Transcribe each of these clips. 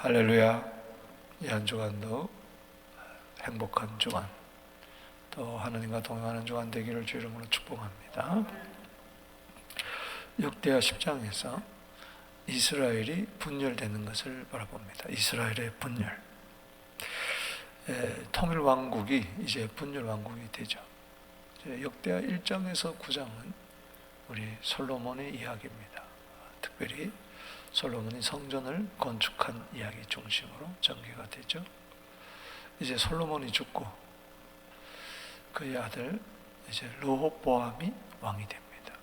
할렐루야. 이 한 주간도 행복한 주간, 또 하나님과 동행하는 주간 되기를 주 이름으로 축복합니다. 역대하 10장에서 이스라엘이 분열되는 것을 바라봅니다. 이스라엘의 분열. 통일왕국이 이제 분열왕국이 되죠. 역대하 1장에서 9장은 우리 솔로몬의 이야기입니다. 특별히 솔로몬이 성전을 건축한 이야기 중심으로 전개가 되죠. 이제 솔로몬이 죽고 그의 아들 이제 르호보암이 왕이 됩니다.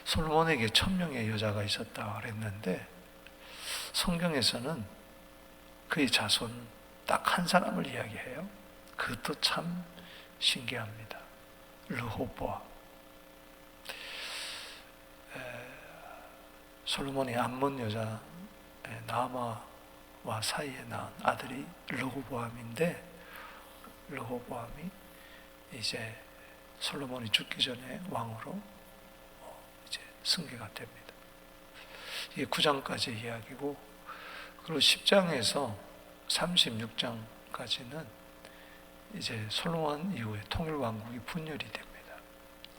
솔로몬에게 1000명의 여자가 있었다 그랬는데 성경에서는 그의 자손 딱 한 사람을 이야기해요. 그것도 참 신기합니다. 르호보암. 솔로몬이 암몬 여자 나아마와 사이에 낳은 아들이 르호보암인데, 르호보암이 이제 솔로몬이 죽기 전에 왕으로 이제 승계가 됩니다. 이게 9장까지 이야기고, 그리고 10장에서 36장까지는 이제 솔로몬 이후에 통일왕국이 분열이 됩니다.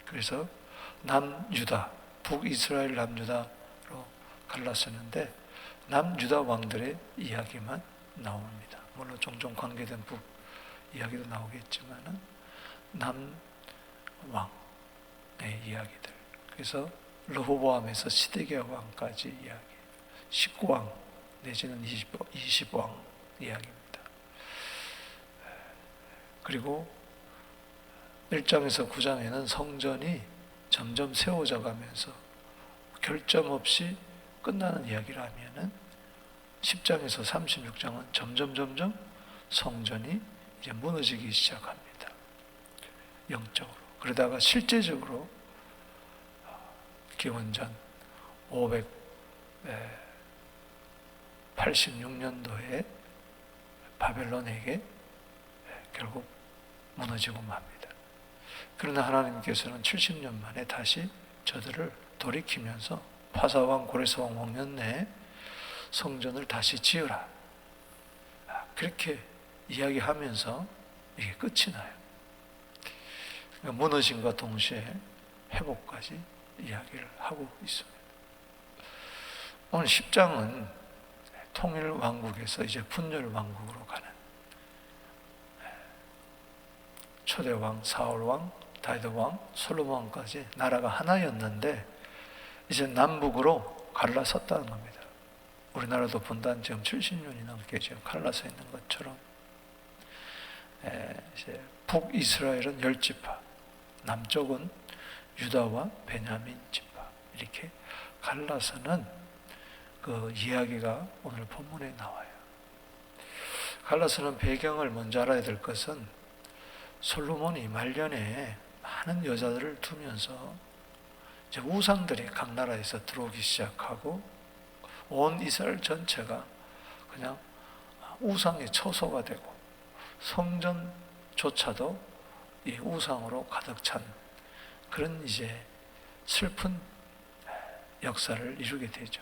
그래서 남유다, 북이스라엘 남유다로 갈라서는데 남유다 왕들의 이야기만 나옵니다. 물론 종종 관계된 북 이야기도 나오겠지만은 남왕의 이야기들. 그래서 르호보암에서 시드기야 왕까지 이야기, 19왕 내지는 20왕 이야기입니다. 그리고 1장에서 9장에는 성전이 점점 세워져 가면서 결점 없이 끝나는 이야기라면은 10장에서 36장은 점점 성전이 이제 무너지기 시작합니다. 영적으로. 그러다가 실제적으로 기원전 586년도에 바벨론에게 결국 무너지고 맙니다. 그러나 하나님께서는 70년 만에 다시 저들을 돌이키면서 파사왕 고레스왕 왕년 내에 성전을 다시 지으라, 그렇게 이야기하면서 이게 끝이 나요. 그러니까 무너짐과 동시에 회복까지 이야기를 하고 있습니다. 오늘 10장은 통일왕국에서 이제 분열왕국으로 가는, 초대왕, 사울왕, 다윗왕, 솔로몬까지 나라가 하나였는데 이제 남북으로 갈라섰다는 겁니다. 우리나라도 분단 지금 70년이 넘게 지금 갈라서 있는 것처럼 이제 북이스라엘은 10지파, 남쪽은 유다와 베냐민 지파, 이렇게 갈라서는 그 이야기가 오늘 본문에 나와요. 갈라서는 배경을 먼저 알아야 될 것은 솔로몬이 말년에 많은 여자들을 두면서 이제 우상들이 각 나라에서 들어오기 시작하고 온 이스라엘 전체가 그냥 우상의 처소가 되고 성전조차도 이 우상으로 가득 찬 그런 이제 슬픈 역사를 이루게 되죠.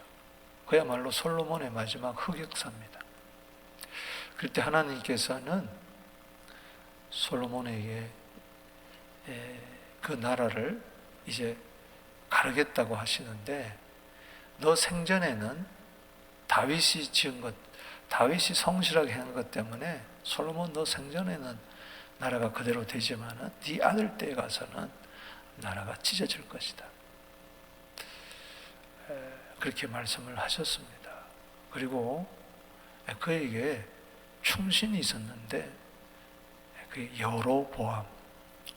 그야말로 솔로몬의 마지막 흑역사입니다. 그때 하나님께서는 솔로몬에게 그 나라를 이제 가르겠다고 하시는데, 너 생전에는 다윗이 지은 것, 다윗이 성실하게 한 것 때문에 솔로몬 너 생전에는 나라가 그대로 되지만은 네 아들 때에 가서는 나라가 찢어질 것이다. 그렇게 말씀을 하셨습니다. 그리고 그에게 충신이 있었는데 그 여로보암,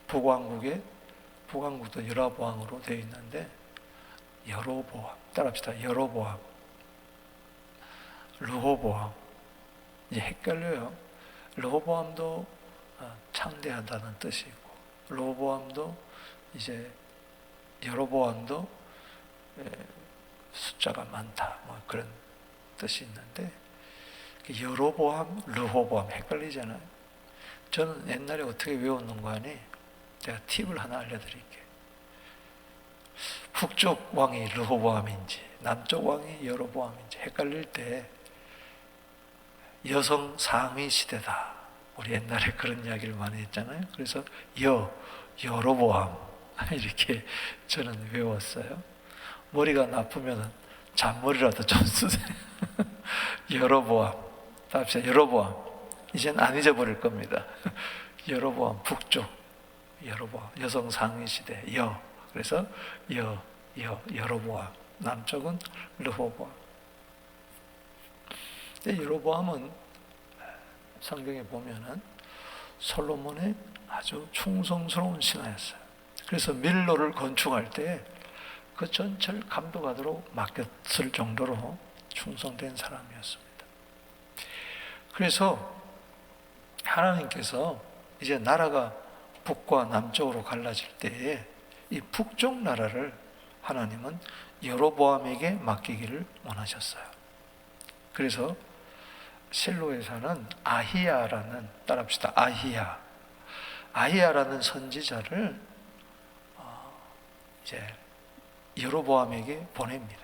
북왕국도 여로보암으로 되어 있는데 여로보암, 따라합시다. 여로보암, 르호보암. 이제 헷갈려요. 르호보암도 창대하다는 뜻이 있고, 르호보암도 이제 여로보암도 숫자가 많다, 뭐 그런 뜻이 있는데, 여로보암, 르호보암 헷갈리잖아요. 저는 옛날에 어떻게 외웠는가 하니 제가 팁을 하나 알려드릴게요. 북쪽 왕이 르호보암인지 남쪽 왕이 여로보암인지 헷갈릴 때 여성 상위 시대다. 우리 옛날에 그런 이야기를 많이 했잖아요. 그래서 여로보암 이렇게 저는 외웠어요. 머리가 나쁘면 잔머리라도 좀 쓰세요. 여로보암. 답시다. 여로보암. 이젠 안 잊어버릴 겁니다. 여로보암 북쪽. 여로보암. 여성 상위 시대. 그래서 여로보암. 남쪽은 르호보암. 여로보암은 성경에 보면은 솔로몬의 아주 충성스러운 신하였어요. 그래서 밀로를 건축할 때 그 전체를 감독하도록 맡겼을 정도로 충성된 사람이었습니다. 그래서 하나님께서 이제 나라가 북과 남쪽으로 갈라질 때에 이 북쪽 나라를 하나님은 여로보암에게 맡기기를 원하셨어요. 그래서 실로에서는 아히야라는, 따라합시다. 아히야라는 선지자를 이제 여로보암에게 보냅니다.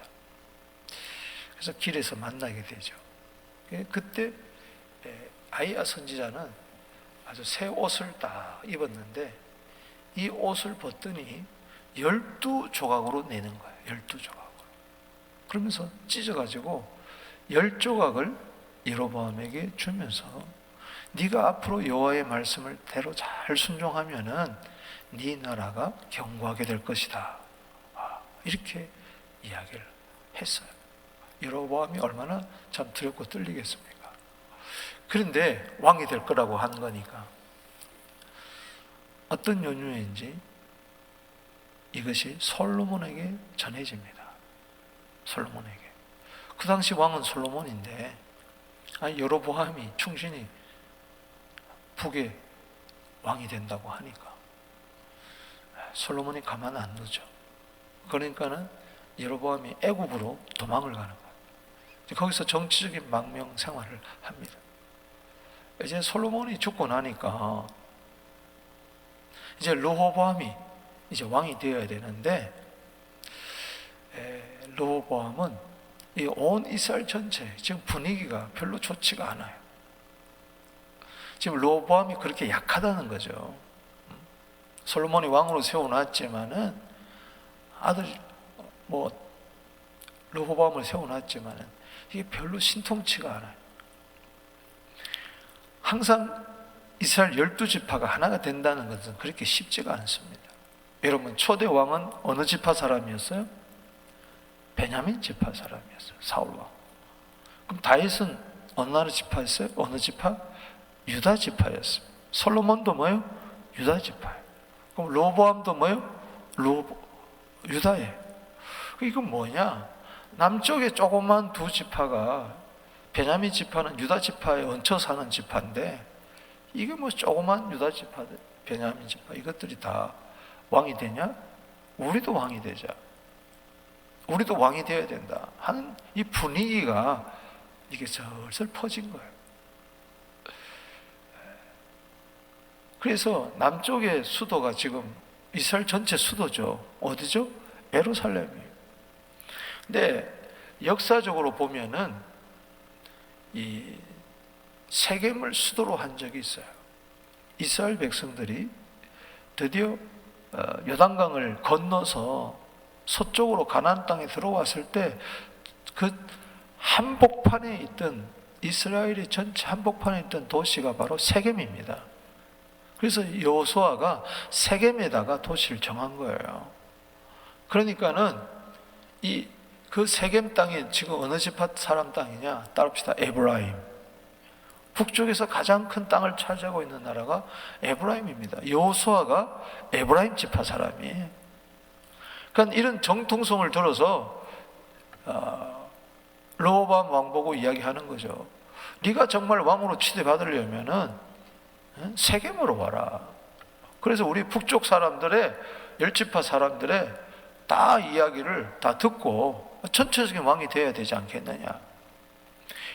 그래서 길에서 만나게 되죠. 그때 아히야 선지자는 아주 새 옷을 딱 입었는데 이 옷을 벗더니 12조각으로 내는 거예요. 12조각으로. 그러면서 찢어가지고 10조각을 여로보암에게 주면서 네가 앞으로 여호와의 말씀을 대로 잘 순종하면은 네 나라가 견고하게 될 것이다. 이렇게 이야기를 했어요. 여로보암이 얼마나 참 두렵고 떨리겠습니까? 그런데 왕이 될 거라고 한 거니까 어떤 연유인지 이것이 솔로몬에게 전해집니다. 솔로몬에게. 그 당시 왕은 솔로몬인데 여로보암이 충신이 북의 왕이 된다고 하니까 솔로몬이 가만 안 두죠. 그러니까는 여로보암이 애굽으로 도망을 가는 거예요. 거기서 정치적인 망명 생활을 합니다. 이제 솔로몬이 죽고 나니까 이제 르호보암이 이제 왕이 되어야 되는데 르호보암은 이 온 이스라엘 전체 지금 분위기가 별로 좋지가 않아요. 지금 르호보암이 그렇게 약하다는 거죠. 솔로몬이 왕으로 세워놨지만은 아들 르호보암을 세워놨지만은 이게 별로 신통치가 않아요. 항상 이스라엘 12지파가 하나가 된다는 것은 그렇게 쉽지가 않습니다. 여러분, 초대 왕은 어느 지파 사람이었어요? 베냐민 지파 사람이었어요. 사울 왕. 그럼 다윗은 어느 나라 지파였어요? 어느 지파? 유다 지파였어요. 솔로몬도 뭐예요? 유다 지파예요. 그럼 르호보암도 뭐예요? 유다예요. 이건 뭐냐? 남쪽에 조그만 두 지파가, 베냐민 지파는 유다 지파에 얹혀 사는 지파인데 이게 뭐 조그만 유다 지파, 베냐민 지파 이것들이 다 왕이 되냐? 우리도 왕이 되자. 우리도 왕이 되어야 된다 하는 이 분위기가 이게 슬슬 퍼진 거예요. 그래서 남쪽의 수도가 지금 이스라엘 전체 수도죠. 어디죠? 예루살렘이에요. 근데 역사적으로 보면은 이 세겜을 수도로 한 적이 있어요. 이스라엘 백성들이 드디어 요단강을 건너서 서쪽으로 가나안 땅에 들어왔을 때 그 한복판에 있던 이스라엘의 전체 한복판에 있던 도시가 바로 세겜입니다. 그래서 여호수아가 세겜에다가 도시를 정한 거예요. 그러니까는 그 세겜 땅이 지금 어느 지파 사람 땅이냐? 따릅시다. 에브라임. 북쪽에서 가장 큰 땅을 차지하고 있는 나라가 에브라임입니다. 여호수아가 에브라임 지파 사람이에요. 그러니까 이런 정통성을 들어서 르호보암 왕 보고 이야기하는 거죠. 네가 정말 왕으로 치대받으려면은 세겜으로 와라. 그래서 우리 북쪽 사람들의 열지파 사람들의 다 이야기를 다 듣고 전체적인 왕이 되어야 되지 않겠느냐.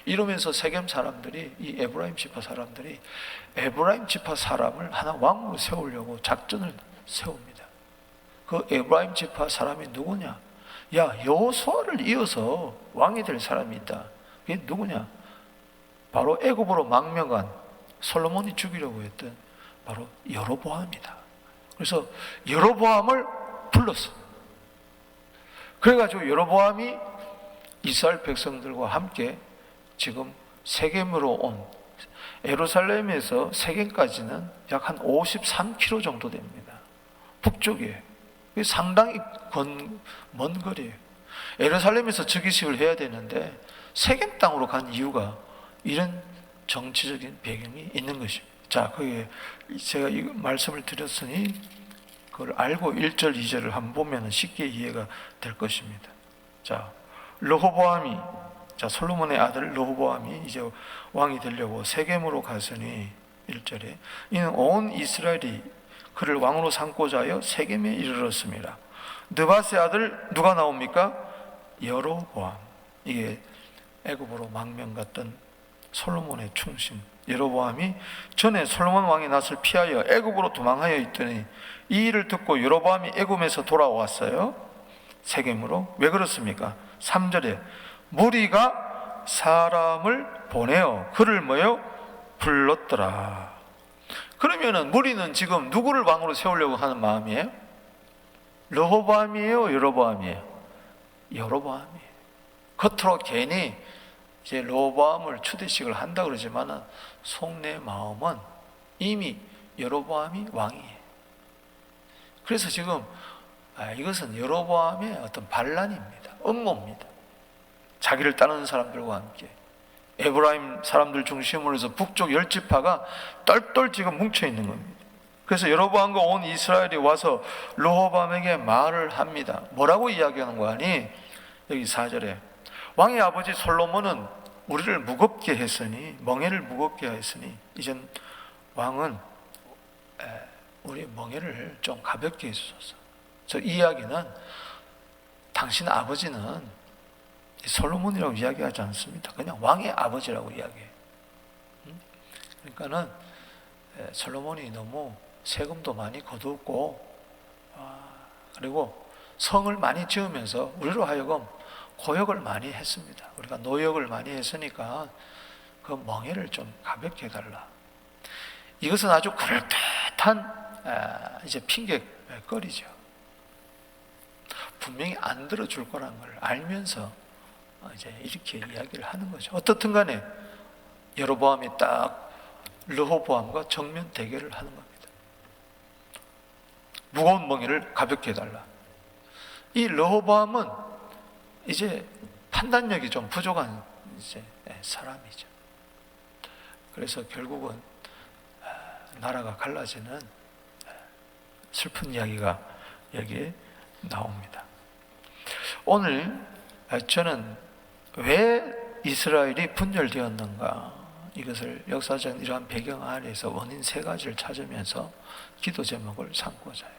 이러면서 세겜 사람들이, 이 에브라임 지파 사람들이 에브라임 지파 사람을 하나 왕으로 세우려고 작전을 세웁니다. 그 에브라임 지파 사람이 누구냐? 야, 여호수아를 이어서 왕이 될 사람이 있다. 그게 누구냐? 바로 애굽으로 망명한 솔로몬이 죽이려고 했던 바로 여로보암이다. 그래서 여로보암을 불렀어. 그래가지고 여로보암이 이스라엘 백성들과 함께 지금 세겜으로 온, 예루살렘에서 세겜까지는 약 한 53km 정도 됩니다. 북쪽이에요. 상당히 먼 거리예요. 예루살렘에서 즉위식을 해야 되는데 세겜 땅으로 간 이유가 이런 정치적인 배경이 있는 것입니다. 자, 그게 제가 이 말씀을 드렸으니 그걸 알고 1절, 2절을 한번 보면 쉽게 이해가 될 것입니다. 자, 르호보암이, 자, 솔로몬의 아들 르호보암이 이제 왕이 되려고 세겜으로 갔으니 1절에 이는 온 이스라엘이 그를 왕으로 삼고자 하여 세겜에 이르렀습니다. 느밧의 아들 누가 나옵니까? 여로보암. 이게 애굽으로 망명 갔던 솔로몬의 충신 여로보암이 전에 솔로몬 왕의 낯을 피하여 애굽으로 도망하여 있더니 이 일을 듣고 여로보암이 애굽에서 돌아왔어요. 세겜으로. 왜 그렇습니까? 3절에 무리가 사람을 보내어 그를 뭐요? 불렀더라. 그러면은 무리는 지금 누구를 왕으로 세우려고 하는 마음이에요? 르호보암이에요? 여로보암이에요? 여로보암이에요. 겉으로 괜히 이제 르호보암을 추대식을 한다 그러지만은 속내 마음은 이미 여로보암이 왕이에요. 그래서 지금 이것은 여로보암의 어떤 반란입니다. 음모입니다. 자기를 따르는 사람들과 함께 에브라임 사람들 중심으로 해서 북쪽 10지파가 똘똘 지금 뭉쳐 있는 겁니다. 그래서 여로보암과 온 이스라엘이 와서 르호보암에게 말을 합니다. 뭐라고 이야기하는 거 아니? 여기 4절에 왕의 아버지 솔로몬은 우리를 무겁게 했으니, 멍에를 무겁게 했으니 이젠 왕은 우리 멍에를 좀 가볍게 해주소서. 저 이야기는 당신 아버지는 솔로몬이라고 이야기하지 않습니다. 그냥 왕의 아버지라고 이야기해요. 그러니까는 솔로몬이 너무 세금도 많이 거두었고 그리고 성을 많이 지으면서 우리로 하여금 고역을 많이 했습니다. 우리가 노역을 많이 했으니까 그 멍에를 좀 가볍게 해달라. 이것은 아주 그럴듯한 이제 핑계거리죠. 분명히 안 들어줄 거라는 걸 알면서 이제 이렇게 이야기를 하는 거죠. 어떻든 간에 여로보암이 딱 르호보암과 정면 대결을 하는 겁니다. 무거운 멍에를 가볍게 해달라. 이 르호보암은 이제 판단력이 좀 부족한 이제 사람이죠. 그래서 결국은 나라가 갈라지는 슬픈 이야기가 여기에 나옵니다. 오늘 저는 왜 이스라엘이 분열되었는가, 이것을 역사적 이러한 배경 아래에서 원인 3가지를 찾으면서 기도 제목을 삼고자 해요.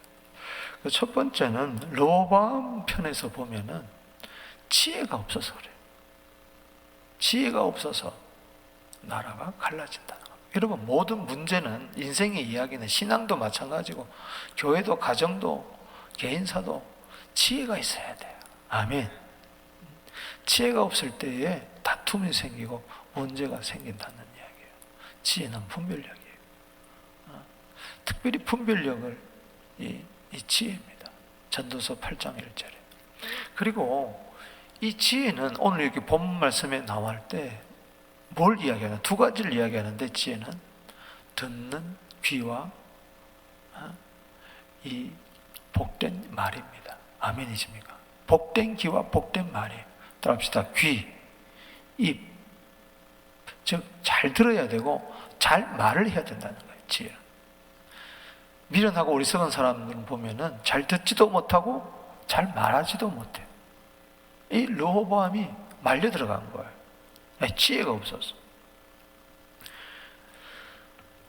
첫 번째는 르호보암 편에서 보면은 지혜가 없어서 그래요. 지혜가 없어서 나라가 갈라진다는 겁니다. 여러분, 모든 문제는, 인생의 이야기는 신앙도 마찬가지고 교회도 가정도 개인사도 지혜가 있어야 돼요. 아멘. 지혜가 없을 때에 다툼이 생기고 문제가 생긴다는 이야기예요. 지혜는 분별력이에요. 특별히 분별력을 이 지혜입니다. 전도서 8장 1절에. 그리고 이 지혜는 오늘 이렇게 본 말씀에 나올 때 뭘 이야기하냐? 2가지를 이야기하는데, 지혜는 듣는 귀와 이 복된 말입니다. 아멘이십니까? 복된 귀와 복된 말이에요. 따라합시다. 귀, 입, 즉 잘 들어야 되고 잘 말을 해야 된다는 거예요. 지혜는. 미련하고 어리석은 사람들은 보면은 잘 듣지도 못하고 잘 말하지도 못해요. 이 르호보암이 말려 들어간 거예요. 지혜가 없어서.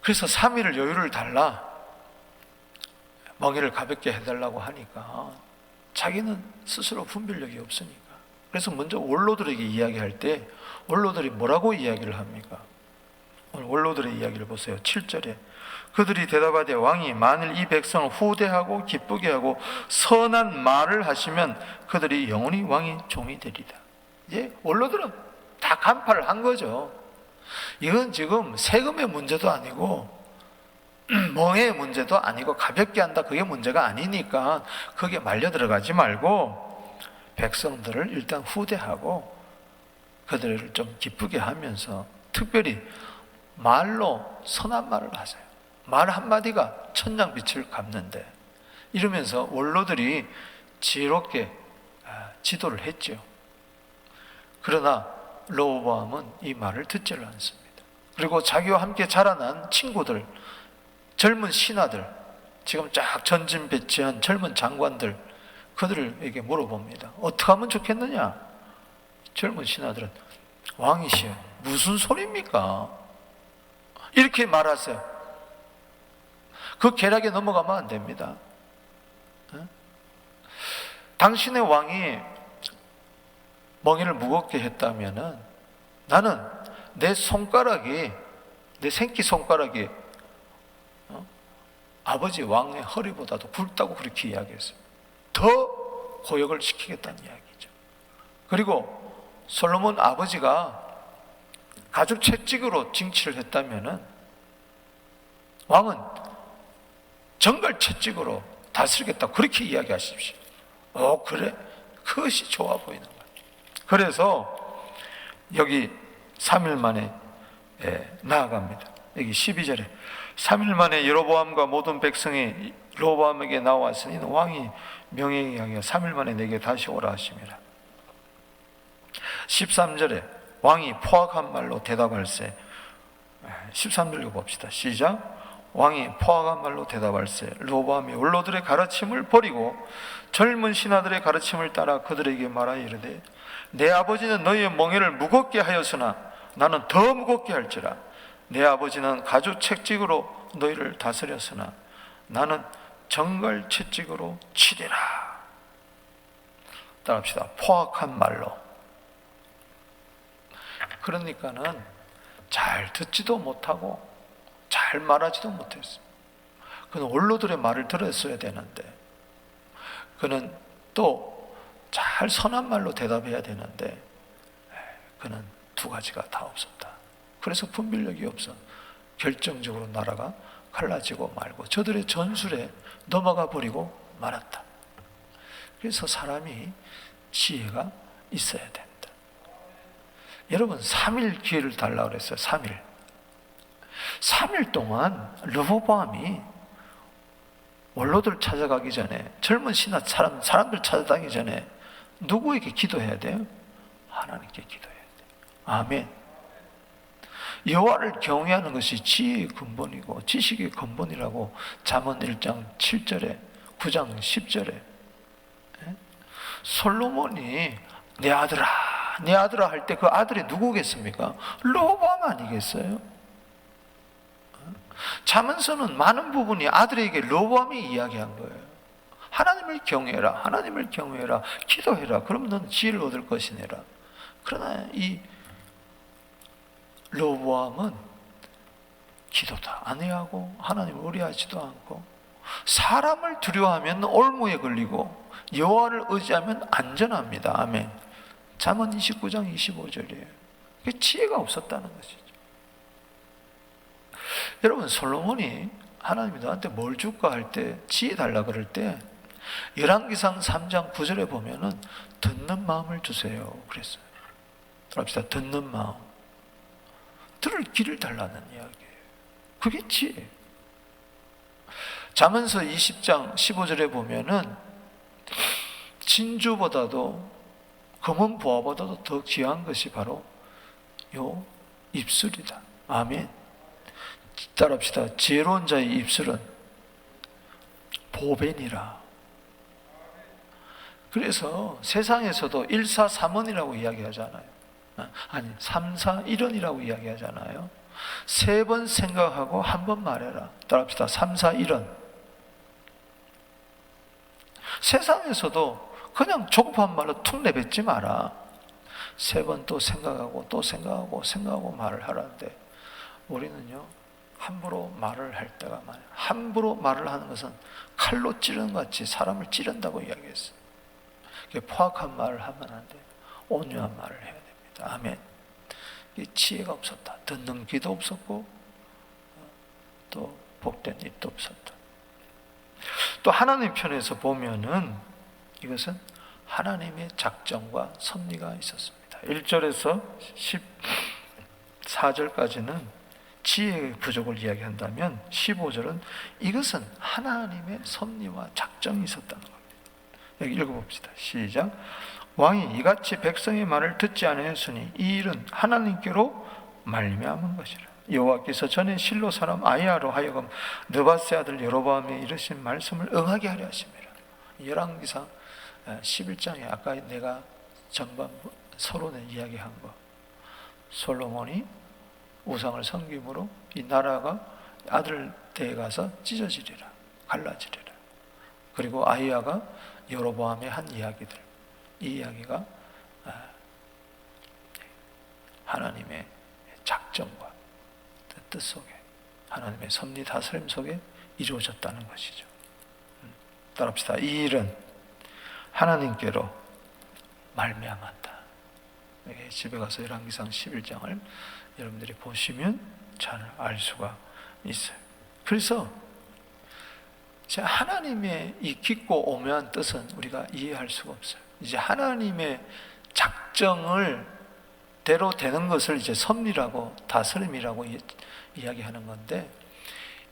그래서 3일을 여유를 달라, 멍에를 가볍게 해달라고 하니까 자기는 스스로 분별력이 없으니까. 그래서 먼저 원로들에게 이야기할 때 원로들이 뭐라고 이야기를 합니까? 오늘 원로들의 이야기를 보세요. 7절에 그들이 대답하되 왕이 만일 이 백성을 후대하고 기쁘게 하고 선한 말을 하시면 그들이 영원히 왕의 종이 되리다. 이제 원로들은 다 간파를 한 거죠. 이건 지금 세금의 문제도 아니고 멍해의 문제도 아니고 가볍게 한다 그게 문제가 아니니까 거기에 말려 들어가지 말고 백성들을 일단 후대하고 그들을 좀 기쁘게 하면서 특별히 말로 선한 말을 하세요. 말 한마디가 천냥빛을 갚는데 이러면서 원로들이 지혜롭게 지도를 했죠. 그러나 르호보암은 이 말을 듣지를 않습니다. 그리고 자기와 함께 자라난 친구들, 젊은 신하들, 지금 쫙 전진 배치한 젊은 장관들, 그들에게 물어봅니다. 어떻게 하면 좋겠느냐? 젊은 신하들은 왕이시여 무슨 소리입니까? 이렇게 말하세요. 그 계략에 넘어가면 안 됩니다. 당신의 왕이 멍에를 무겁게 했다면은 나는 내 손가락이, 내 새끼손가락이 아버지 왕의 허리보다도 굵다고 그렇게 이야기했어요. 더 고역을 시키겠다는 이야기죠. 그리고 솔로몬 아버지가 가죽 채찍으로 징치를 했다면은 왕은 정갈 채찍으로 다스리겠다고 그렇게 이야기하십시오. 그래? 그것이 좋아 보이는 거예요. 그래서 여기 3일 만에 나아갑니다. 여기 12절에 3일 만에 여로보암과 모든 백성이 르호보암에게 나왔으니 왕이 명령하여 3일 만에 내게 다시 오라 하심이라. 13절에 왕이 포악한 말로 대답할세. 13절 읽어봅시다. 시작. 왕이 포악한 말로 대답할세. 르호보암이 원로들의 가르침을 버리고 젊은 신하들의 가르침을 따라 그들에게 말하여 이르되 내 아버지는 너희의 멍에를 무겁게 하였으나 나는 더 무겁게 할지라. 내 아버지는 가죽 채찍으로 너희를 다스렸으나 나는 정갈 채찍으로 치리라. 따라합시다. 포악한 말로. 그러니까는 잘 듣지도 못하고 잘 말하지도 못했어요. 그는 원로들의 말을 들었어야 되는데 그는 또 잘 선한 말로 대답해야 되는데 그는 두 가지가 다 없었다. 그래서 분별력이 없어 결정적으로 나라가 갈라지고 말고 저들의 전술에 넘어가 버리고 말았다. 그래서 사람이 지혜가 있어야 된다. 여러분 3일 기회를 달라고 그랬어요. 3일 동안 르호보암이 원로들 찾아가기 전에 젊은 신하 사람들 찾아다니기 전에 누구에게 기도해야 돼요? 하나님께 기도해야 돼요. 아멘. 여호와를 경외하는 것이 지혜의 근본이고 지식의 근본이라고 잠언 1장 7절에 9장 10절에 솔로몬이 내 아들아 할 때 그 아들이 누구겠습니까? 르호보암 아니겠어요? 잠언서는 많은 부분이 아들에게 르호보암이 이야기한 거예요. 하나님을 경외해라, 기도해라. 그러면 너는 지혜를 얻을 것이니라. 그러나 이 르호보암은 기도도 안 해야 하고 하나님을 의뢰하지도 않고 사람을 두려워하면 올무에 걸리고 여호와를 의지하면 안전합니다. 아멘. 잠언 29장 25절이에요. 그게 지혜가 없었다는 것이죠. 여러분 솔로몬이 하나님이 너한테 뭘 줄까 할 때 지혜 달라 그럴 때 열왕기상 3장 9절에 보면은 듣는 마음을 주세요 그랬어요. 들읍시다. 듣는 마음. 들을 길을 달라는 이야기예요. 그게 지혜. 잠언서 20장 15절에 보면은 진주보다도 검은 보화보다도 더 귀한 것이 바로 요 입술이다. 아멘. 따라합시다. 지혜로운 자의 입술은 보배니라. 그래서 세상에서도 1,4,3원이라고 이야기하잖아요. 아니 3,4,1원이라고 이야기하잖아요. 3번 생각하고 한 번 말해라. 따라합시다. 3,4,1원. 세상에서도 그냥 조급한 말로 툭 내뱉지 마라. 3번 또 생각하고 또 생각하고 말을 하라는데 우리는요 함부로 말을 할 때가 많아요. 함부로 말을 하는 것은 칼로 찌르는 것 같이 사람을 찌른다고 이야기했어요. 포악한 말을 하면 안 돼요. 온유한 말을 해야 됩니다. 아멘. 지혜가 없었다. 듣는 귀도 없었고 또 복된 입도 없었다. 또 하나님 편에서 보면은 이것은 하나님의 작정과 섭리가 있었습니다. 1절에서 14절까지는 지혜의 부족을 이야기한다면 15절은 이것은 하나님의 섭리와 작정이 있었다는 겁니다. 여기 읽어봅시다. 시작. 왕이 이같이 백성의 말을 듣지 아니하였으니 이 일은 하나님께로 말미암은 것이라. 여호와께서 전에 실로 사람 아히야로 하여금 느바세 아들 여로보암이 이르신 말씀을 응하게 하려 하심이라. 열왕기상 11장에 아까 내가 전반부 서론에 이야기한 거, 솔로몬이 우상을 섬김으로 이 나라가 아들 때에 가서 찢어지리라, 갈라지리라. 그리고 아히야가 여로보암의 한 이야기들, 이 이야기가 하나님의 작정과 뜻 속에, 하나님의 섭리 다스림 속에 이루어졌다는 것이죠. 따라합시다. 이 일은 하나님께로 말미암았다. 집에 가서 열왕기상 11장을 여러분들이 보시면 잘 알 수가 있어요. 그래서 하나님의 이 깊고 오묘한 뜻은 우리가 이해할 수가 없어요. 이제 하나님의 작정을 대로 되는 것을 이제 섭리라고 다스림이라고 이야기하는 건데,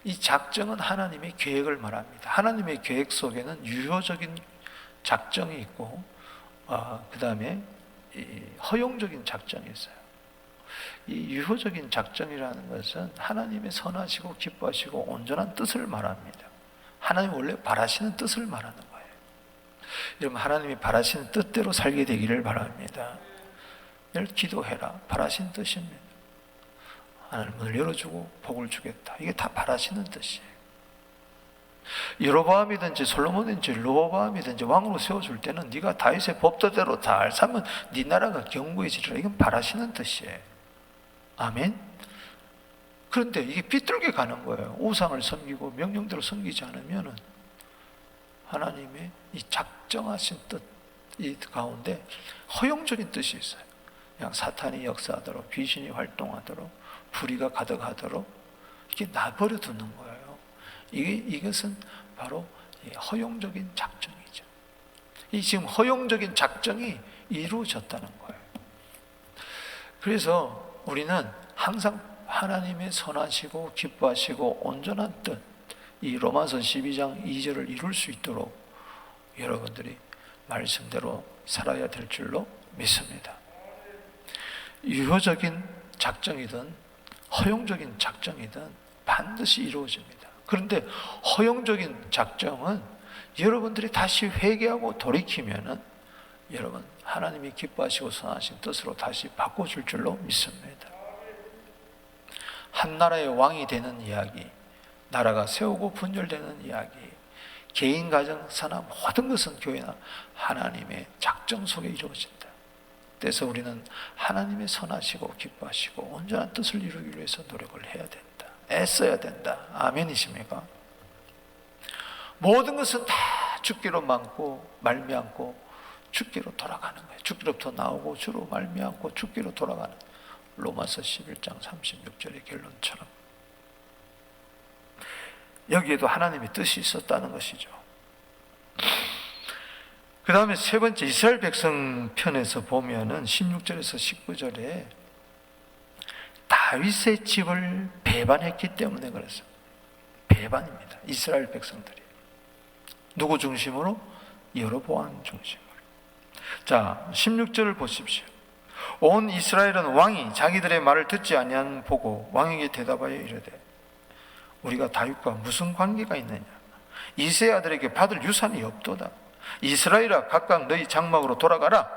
이 작정은 하나님의 계획을 말합니다. 하나님의 계획 속에는 유효적인 작정이 있고 그 다음에 허용적인 작정이 있어요. 이 유효적인 작정이라는 것은 하나님의 선하시고 기뻐하시고 온전한 뜻을 말합니다. 하나님 원래 바라시는 뜻을 말하는 거예요. 여러분, 하나님이 바라시는 뜻대로 살게 되기를 바랍니다. 늘 기도해라. 바라시는 뜻입니다. 하나님 문을 열어주고 복을 주겠다. 이게 다 바라시는 뜻이에요. 여로보암이든지 솔로몬이든지 르호보암이든지 왕으로 세워줄 때는 네가 다윗의 법도대로 잘 살면 네 나라가 견고해지리라. 이건 바라시는 뜻이에요. 아멘. 그런데 이게 비뚤게 가는 거예요. 우상을 섬기고 명령대로 섬기지 않으면은 하나님의 이 작정하신 뜻, 이 가운데 허용적인 뜻이 있어요. 그냥 사탄이 역사하도록, 귀신이 활동하도록, 불의가 가득하도록 이게 나버려 두는 거예요. 이것은 바로 허용적인 작정이죠. 이 지금 허용적인 작정이 이루어졌다는 거예요. 그래서 우리는 항상 하나님의 선하시고 기뻐하시고 온전한 뜻, 이 로마서 12장 2절을 이룰 수 있도록 여러분들이 말씀대로 살아야 될 줄로 믿습니다. 유효적인 작정이든 허용적인 작정이든 반드시 이루어집니다. 그런데 허용적인 작정은 여러분들이 다시 회개하고 돌이키면은 여러분 하나님이 기뻐하시고 선하신 뜻으로 다시 바꿔줄 줄로 믿습니다. 한 나라의 왕이 되는 이야기, 나라가 세우고 분열되는 이야기, 개인, 가정, 산업 모든 것은 교회나 하나님의 작정 속에 이루어진다. 그래서 우리는 하나님의 선하시고 기뻐하시고 온전한 뜻을 이루기 위해서 노력을 해야 된다. 애써야 된다. 아멘이십니까? 모든 것은 다 죽기로 말미암고 죽기로 돌아가는 거예요. 죽기로부터 나오고 주로 말미암고 죽기로 돌아가는 로마서 11장 36절의 결론처럼 여기에도 하나님의 뜻이 있었다는 것이죠. 그 다음에 세 번째 이스라엘 백성 편에서 보면은 16절에서 19절에 다윗의 집을 배반했기 때문에 그랬어요. 배반입니다. 이스라엘 백성들이. 누구 중심으로? 여로보암 중심으로. 자, 16절을 보십시오. 온 이스라엘은 왕이 자기들의 말을 듣지 아니한 보고 왕에게 대답하여 이르되 우리가 다윗과 무슨 관계가 있느냐? 이세 아들에게 받을 유산이 없도다. 이스라엘아 각각 너희 장막으로 돌아가라.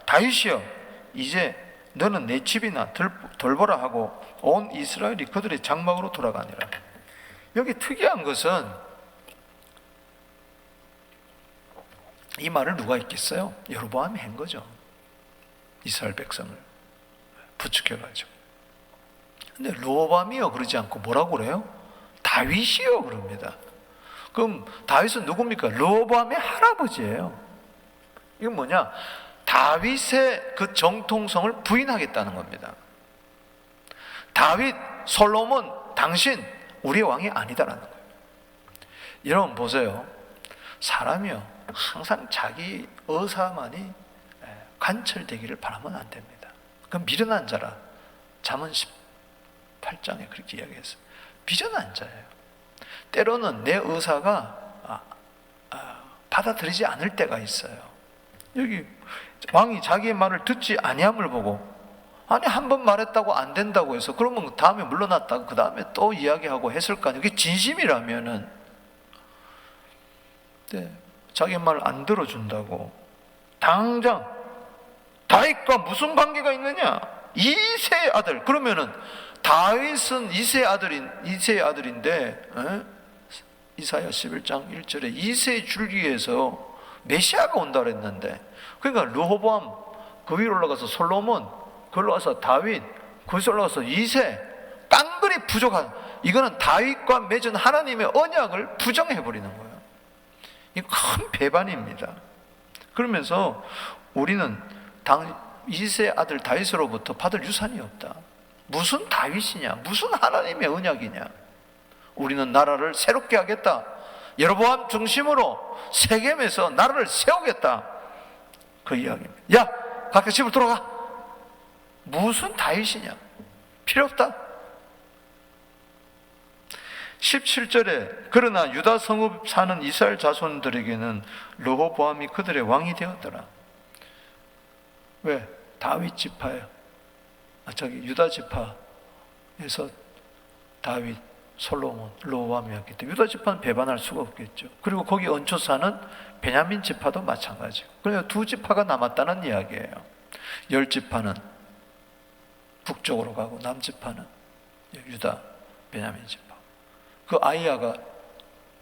다윗이여 이제 너는 내 집이나 돌보라 하고 온 이스라엘이 그들의 장막으로 돌아가니라. 여기 특이한 것은 이 말을 누가 했겠어요? 여로보암이 한 거죠. 이스라엘 백성을 부축해가지고. 근데 르호보암이요 그러지 않고 뭐라고 그래요? 다윗이요 그럽니다. 그럼 다윗은 누굽니까? 르호보암의 할아버지예요. 이건 뭐냐? 다윗의 그 정통성을 부인하겠다는 겁니다. 다윗, 솔로몬, 당신 우리의 왕이 아니다라는 거예요. 여러분 보세요. 사람이요, 항상 자기 의사만이 관철되기를 바라면 안 됩니다. 그건 미련한 자라. 잠언 18장에 그렇게 이야기했어요. 미련한 자예요. 때로는 내 의사가 받아들이지 않을 때가 있어요. 여기 왕이 자기의 말을 듣지 아니함을 보고, 아니 한 번 말했다고 안 된다고 해서 그러면 다음에 물러났다가 그 다음에 또 이야기하고 했을 거 아니에요. 그게 진심이라면은. 네, 자기 말 안 들어준다고 당장 다윗과 무슨 관계가 있느냐? 이새의 아들. 그러면은 다윗은 이새의 아들인데, 이사야 11장 1절에 이새의 줄기에서 메시아가 온다 그랬는데, 그러니까 르호보암 그 위로 올라가서 솔로몬, 그걸로 와서 다윗, 거기서 올라가서 이새, 깡그리 부족한, 이거는 다윗과 맺은 하나님의 언약을 부정해버리는 거예요. 이 큰 배반입니다. 그러면서 우리는 이새의 아들 다윗으로부터 받을 유산이 없다. 무슨 다윗이냐? 무슨 하나님의 언약이냐? 우리는 나라를 새롭게 하겠다. 여로보암 중심으로 세겜에서 나라를 세우겠다. 그 이야기입니다. 야, 각자 집으로 돌아가. 무슨 다윗이냐? 필요 없다. 17절에 그러나 유다 성읍 사는 이스라엘 자손들에게는 르호보암이 그들의 왕이 되었더라. 왜? 다윗 지파예요. 유다 지파에서 다윗, 솔로몬, 르호보암이었기 때문에 유다 지파는 배반할 수가 없겠죠. 그리고 거기 얹혀 사는 베냐민 지파도 마찬가지고. 그래서 두 지파가 남았다는 이야기예요. 10지파는 북쪽으로 가고 남지파는 유다, 베냐민 지파. 그 아이야가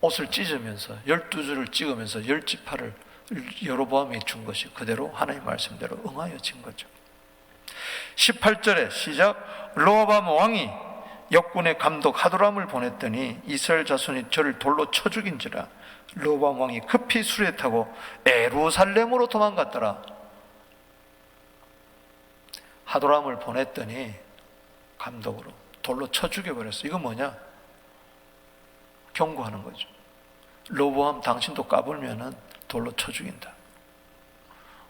옷을 찢으면서 12줄을 찍으면서 10지파를 여로보암이 준 것이 그대로 하나님 말씀대로 응하여진 거죠. 18절에 시작. 르호보암 왕이 역군의 감독 하도람을 보냈더니 이스라엘 자손이 저를 돌로 쳐 죽인지라. 르호보암 왕이 급히 수레 타고 예루살렘으로 도망갔더라. 하도람을 보냈더니 감독으로 돌로 쳐 죽여버렸어. 이거 뭐냐? 경고하는 거죠. 르호보암 당신도 까불면은 돌로 쳐 죽인다.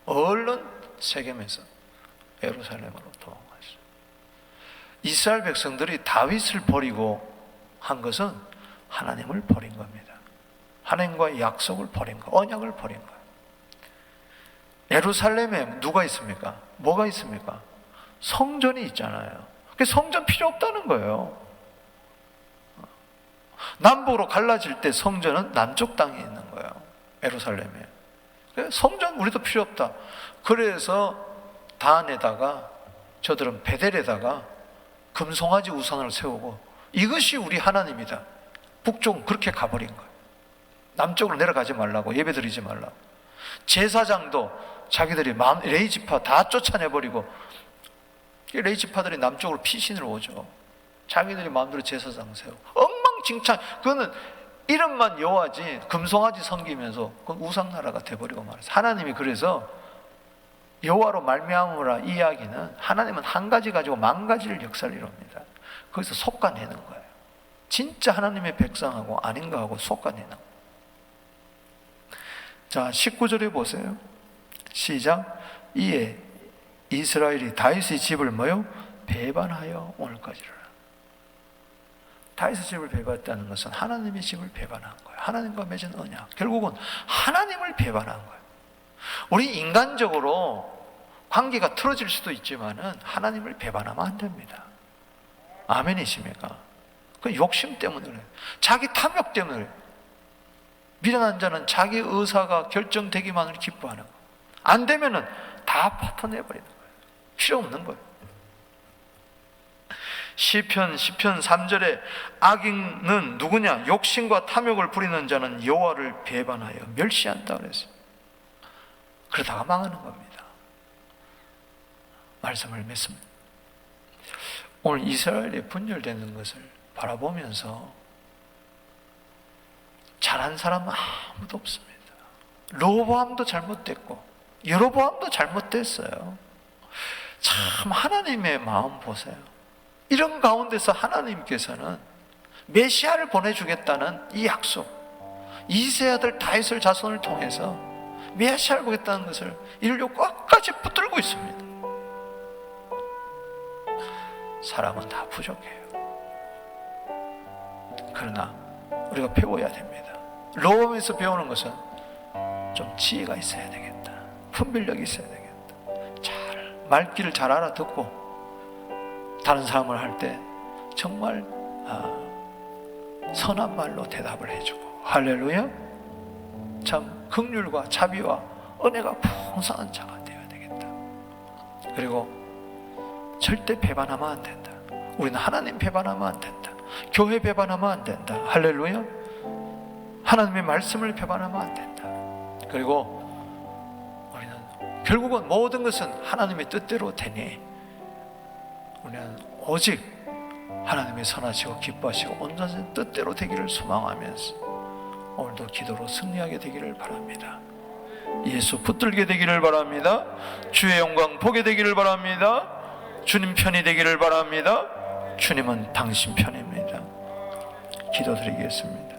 얼른 세겜에서 예루살렘으로 도망갔어요. 이스라엘 백성들이 다윗을 버리고 한 것은 하나님을 버린 겁니다. 하나님과의 약속을 버린 거, 언약을 버린 거예요. 예루살렘에 누가 있습니까? 뭐가 있습니까? 성전이 있잖아요. 성전 필요 없다는 거예요. 남북으로 갈라질 때 성전은 남쪽 땅에 있는 거예요. 예루살렘에. 성전 우리도 필요 없다. 그래서 단에다가 저들은 베델에다가 금송아지 우상을 세우고 이것이 우리 하나님이다. 북쪽은 그렇게 가버린 거예요. 남쪽으로 내려가지 말라고, 예배 드리지 말라고. 제사장도 자기들이 레이지파 다 쫓아내버리고, 레이지파들이 남쪽으로 피신으로 오죠. 자기들이 마음대로 제사장 세우고 엉망진창. 그거는 이름만 여호와지 금송아지 섬기면서 그건 우상나라가 돼버리고 말았어요. 하나님이 그래서 여호와로 말미암으라 이야기는 하나님은 한 가지 가지고 만 가지를 역사를 이룹니다. 거기서 솎아내는 거예요. 진짜 하나님의 백성하고 아닌가 하고 솎아내는 거예요. 자, 19절에 보세요. 시작. 이에 이스라엘이 다윗의 집을 뭐요? 배반하여 오늘까지를. 다윗의 집을 배반했다는 것은 하나님의 집을 배반한 거예요. 하나님과 맺은 언약. 결국은 하나님을 배반한 거예요. 우리 인간적으로 관계가 틀어질 수도 있지만은 하나님을 배반하면 안 됩니다. 아멘이십니까? 그 욕심 때문에 그래요. 자기 탐욕 때문에 그래요. 미련한 자는 자기 의사가 결정되기만을 기뻐하는 거예요. 안 되면은 다 파탄내버리는 거예요. 필요 없는 거예요. 시편 3절에 악인은 누구냐? 욕심과 탐욕을 부리는 자는 여호와를 배반하여 멸시한다 그랬어요. 그러다가 망하는 겁니다. 말씀을 맺습니다. 오늘 이스라엘이 분열되는 것을 바라보면서 잘한 사람은 아무도 없습니다. 르호보암도 잘못됐고 여로보암도 잘못됐어요. 참 하나님의 마음 보세요. 이런 가운데서 하나님께서는 메시아를 보내주겠다는 이 약속, 이세 아들 다윗의 자손을 통해서 메시아를 보겠다는 것을 인류 끝까지 붙들고 있습니다. 사람은 다 부족해요. 그러나 우리가 배워야 됩니다. 로움에서 배우는 것은 좀 지혜가 있어야 되겠다, 분별력이 있어야 되겠다, 말귀를 잘 알아듣고 다른 사람을 할 때 정말 선한 말로 대답을 해주고, 할렐루야, 참 긍휼과 자비와 은혜가 풍성한 자가 되어야 되겠다. 그리고 절대 배반하면 안 된다. 우리는 하나님 배반하면 안 된다. 교회 배반하면 안 된다. 할렐루야, 하나님의 말씀을 배반하면 안 된다. 그리고 우리는 결국은 모든 것은 하나님의 뜻대로 되니 우리는 오직 하나님의 선하시고 기뻐하시고 온전한 뜻대로 되기를 소망하면서 오늘도 기도로 승리하게 되기를 바랍니다. 예수 붙들게 되기를 바랍니다. 주의 영광 보게 되기를 바랍니다. 주님 편이 되기를 바랍니다. 주님은 당신 편입니다. 기도드리겠습니다.